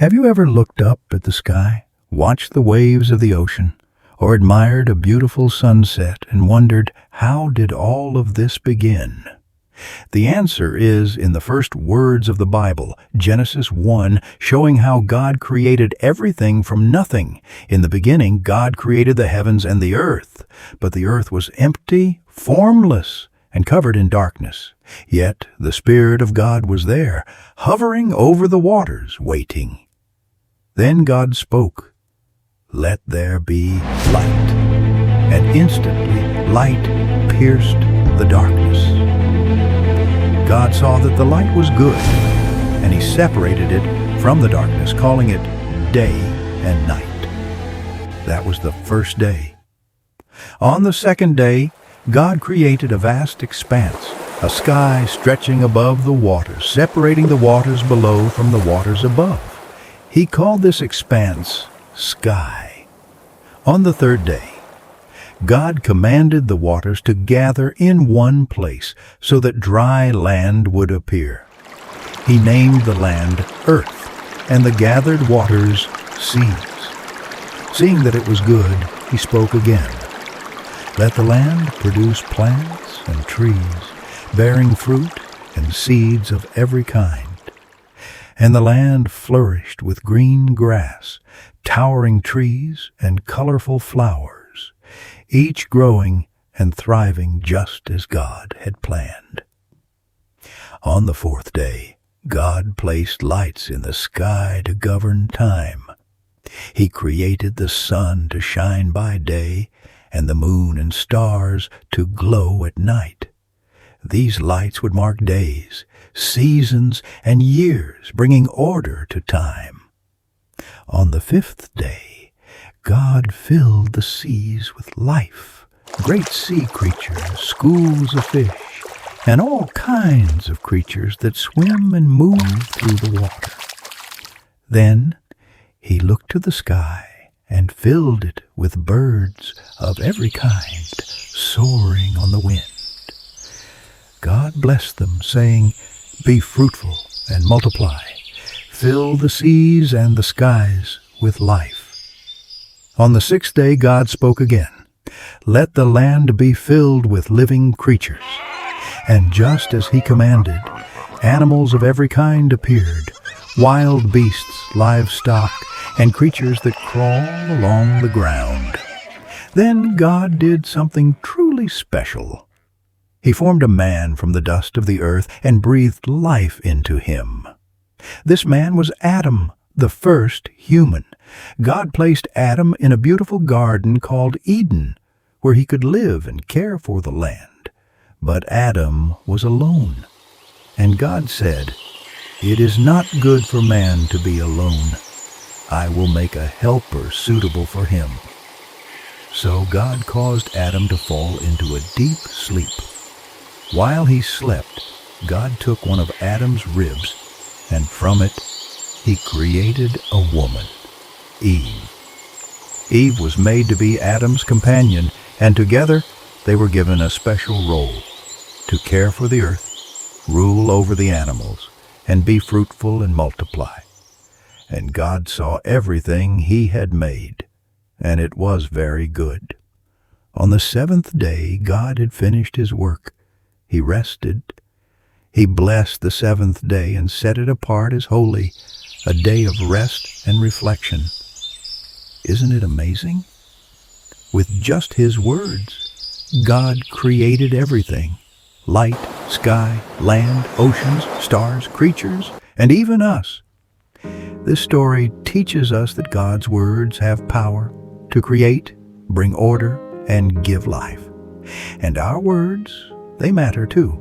Have you ever looked up at the sky, watched the waves of the ocean, or admired a beautiful sunset and wondered, how did all of this begin? The answer is in the first words of the Bible, Genesis 1, showing how God created everything from nothing. In the beginning, God created the heavens and the earth, but the earth was empty, formless, and covered in darkness. Yet the Spirit of God was there, hovering over the waters, waiting. Then God spoke, "Let there be light." And instantly light pierced the darkness. God saw that the light was good, and he separated it from the darkness, calling it day and night. That was the first day. On the second day, God created a vast expanse, a sky stretching above the waters, separating the waters below from the waters above. He called this expanse sky. On the third day, God commanded the waters to gather in one place so that dry land would appear. He named the land Earth, and the gathered waters seas. Seeing that it was good, he spoke again. "Let the land produce plants and trees, bearing fruit and seeds of every kind." And the land flourished with green grass, towering trees, and colorful flowers, each growing and thriving just as God had planned. On the fourth day, God placed lights in the sky to govern time. He created the sun to shine by day and the moon and stars to glow at night. These lights would mark days, seasons, and years, bringing order to time. On the fifth day, God filled the seas with life, great sea creatures, schools of fish, and all kinds of creatures that swim and move through the water. Then he looked to the sky and filled it with birds of every kind, soaring on the wind. God blessed them, saying, "Be fruitful and multiply. Fill the seas and the skies with life." On the sixth day God spoke again, "Let the land be filled with living creatures." And just as he commanded, animals of every kind appeared, wild beasts, livestock, and creatures that crawl along the ground. Then God did something truly special. He formed a man from the dust of the earth and breathed life into him. This man was Adam, the first human. God placed Adam in a beautiful garden called Eden, where he could live and care for the land. But Adam was alone. And God said, "It is not good for man to be alone. I will make a helper suitable for him." So God caused Adam to fall into a deep sleep. While he slept, God took one of Adam's ribs, and from it he created a woman, Eve. Eve was made to be Adam's companion, and together they were given a special role: to care for the earth, rule over the animals, and be fruitful and multiply. And God saw everything he had made, and it was very good. On the seventh day God had finished his work. He rested. He blessed the seventh day and set it apart as holy, a day of rest and reflection. Isn't it amazing? With just his words, God created everything: light, sky, land, oceans, stars, creatures, and even us. This story teaches us that God's words have power to create, bring order, and give life. And our words, they matter too.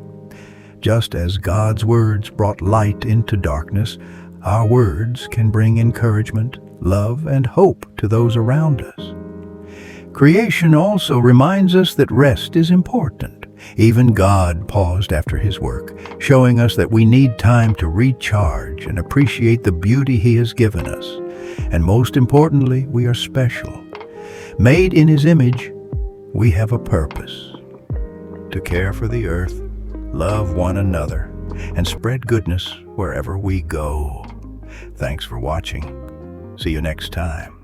Just as God's words brought light into darkness, our words can bring encouragement, love, and hope to those around us. Creation also reminds us that rest is important. Even God paused after his work, showing us that we need time to recharge and appreciate the beauty he has given us. And most importantly, we are special. Made in his image, we have a purpose: to care for the earth, love one another, and spread goodness wherever we go. Thanks for watching. See you next time.